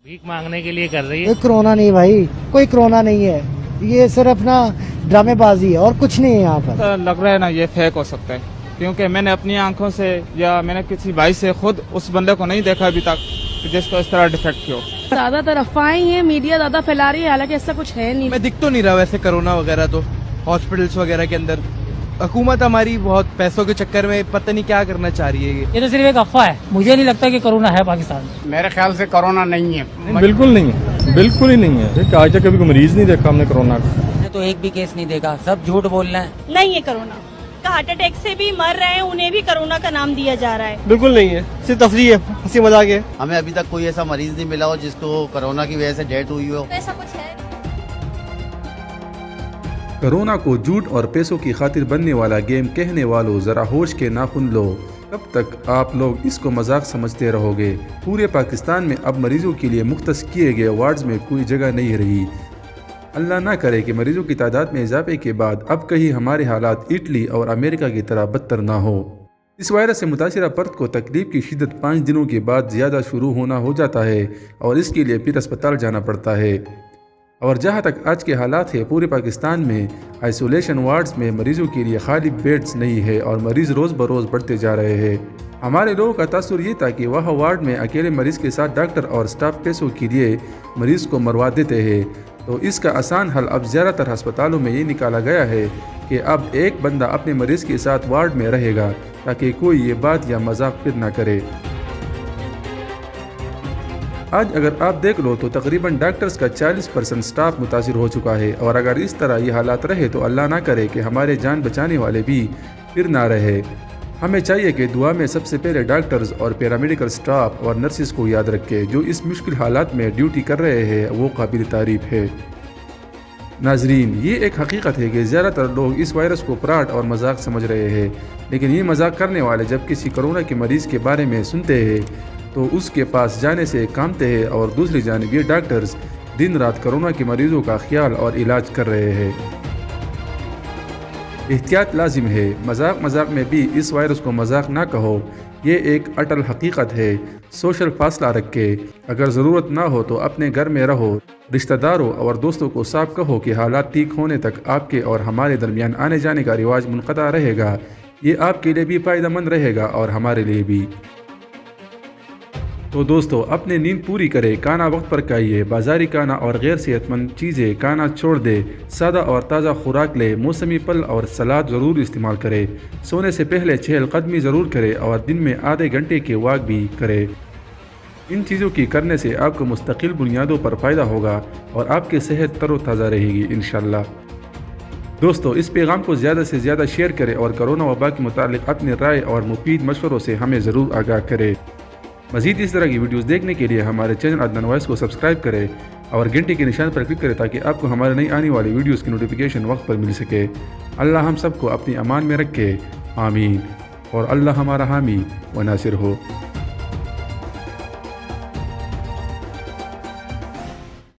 भीख मांगने के लिए कर रही है। कोई कोरोना नहीं भाई, कोई कोरोना नहीं है, ये सिर्फ ना ड्रामेबाजी है और कुछ नहीं है यहाँ पर। लग रहा है ना ये फेक हो सकता है, क्योंकि मैंने अपनी आंखों से या मैंने किसी भाई से खुद उस बंदे को नहीं देखा अभी तक कि जिसको इस तरह डिफेक्ट किया हो। ज्यादातर अफवाहें हैं, मीडिया ज्यादा फैला रही है, हालांकि ऐसा कुछ है नहीं। मैं दिख तो नहीं रहा वैसे कोरोना वगैरह, तो हॉस्पिटल्स वगैरह के अंदर हुकूमत हमारी बहुत पैसों के चक्कर में पता नहीं क्या करना चाह रही है। ये तो सिर्फ एक अफवाह है, मुझे नहीं लगता कि कोरोना है पाकिस्तान में। मेरे ख्याल से कोरोना नहीं है। बिल्कुल नहीं है, बिल्कुल ही नहीं है। आज तक कभी कोई मरीज नहीं देखा हमने कोरोना का। तो एक भी केस नहीं देखा, सब झूठ बोल रहे हैं। नहीं है कोरोना, हार्ट अटैक से भी मर रहे हैं, उन्हें भी कोरोना का नाम दिया जा रहा है। बिल्कुल नहीं है, सिर्फ तफरीह है, हंसी मजाक है। हमें अभी तक कोई ऐसा मरीज नहीं मिला हो जिसको कोरोना की वजह से डेथ हुई हो। ऐसा कुछ है? कोरोना को झूठ और पैसों की खातिर बनने वाला गेम कहने वालों, जरा होश के नाखून लो। कब तक आप लोग इसको मजाक समझते रहोगे? पूरे पाकिस्तान में अब मरीजों के लिए मुख्तस किए गए वार्ड्स में कोई जगह नहीं रही। अल्लाह ना करे कि मरीजों की तादाद में इजाफे के बाद अब कहीं हमारे हालात इटली और अमेरिका की तरह बदतर ना हो। इस वायरस से मुतासरा फर्द को तकलीफ की शिद्दत 5 दिनों के बाद ज़्यादा शुरू होना हो जाता है और इसके लिए फिर अस्पताल जाना पड़ता है। और जहाँ तक आज के हालात है, पूरे पाकिस्तान में आइसोलेशन वार्ड्स में मरीजों के लिए खाली बेड्स नहीं है और मरीज़ रोज़ बरोज़ बढ़ते जा रहे हैं। हमारे लोगों का तासुर ये था कि वह वार्ड में अकेले मरीज़ के साथ डॉक्टर और स्टाफ पैसों के लिए मरीज़ को मरवा देते हैं। तो इसका आसान हल अब ज़्यादातर अस्पतालों में ये निकाला गया है कि अब एक बंदा अपने मरीज़ के साथ वार्ड में रहेगा ताकि कोई ये बात या मजाक फिर ना करे। आज अगर आप देख लो तो तकरीबन डॉक्टर्स का 40% स्टाफ मुतासिर हो चुका है और अगर इस तरह ये हालात रहे तो अल्लाह ना करे कि हमारे जान बचाने वाले भी फिर ना रहे। हमें चाहिए कि दुआ में सबसे पहले डॉक्टर्स और पैरामेडिकल स्टाफ और नर्सिस को याद रखें जो इस मुश्किल हालात में ड्यूटी कर रहे हैं, वो काबिल तारीफ है। नाजरीन, ये एक हकीकत है कि ज़्यादातर लोग इस वायरस को फ्रॉड और मजाक समझ रहे हैं, लेकिन ये मजाक करने वाले जब किसी कोरोना के मरीज़ के बारे में सुनते हैं तो उसके पास जाने से कामते हैं और दूसरी जानिब ये डॉक्टर्स दिन रात कोरोना के मरीज़ों का ख्याल और इलाज कर रहे हैं। एहतियात लाजिम है, मजाक मजाक में भी इस वायरस को मजाक ना कहो, ये एक अटल हकीकत है। सोशल फासला रखे, अगर ज़रूरत ना हो तो अपने घर में रहो। रिश्तेदारों और दोस्तों को साफ कहो कि हालात ठीक होने तक आपके और हमारे दरमियान आने जाने का रिवाज मुनक़ता रहेगा। ये आपके लिए भी फ़ायदेमंद रहेगा और हमारे लिए भी। तो दोस्तों, अपनी नींद पूरी करें, खाना वक्त पर खाइए, बाजारी खाना और गैर सेहतमंद चीज़ें खाना छोड़ दे, सादा और ताज़ा खुराक ले, मौसमी फल और सलाद ज़रूर इस्तेमाल करें। सोने से पहले चहलकदमी ज़रूर करें और दिन में आधे घंटे के वॉक भी करें। इन चीज़ों की करने से आपको मुस्तकिल बुनियादों पर फ़ायदा होगा और आपकी सेहत तरोताज़ा रहेगी इंशाअल्लाह। दोस्तों, इस पैगाम को ज़्यादा से ज़्यादा शेयर करें और कोरोना वबा के मुतालिक अपनी राय और मुफीद मशवरों से हमें ज़रूर आगाह करें। मज़ीद इस तरह की वीडियोस देखने के लिए हमारे चैनल अदनान वॉइस को सब्सक्राइब करें और घंटे के निशान पर क्लिक करें ताकि आपको हमारे नई आने वाली वीडियोस की नोटिफिकेशन वक्त पर मिल सके। अल्लाह हम सबको अपनी अमान में रखे, आमीन। और अल्लाह हमारा हामी व नासिर हो।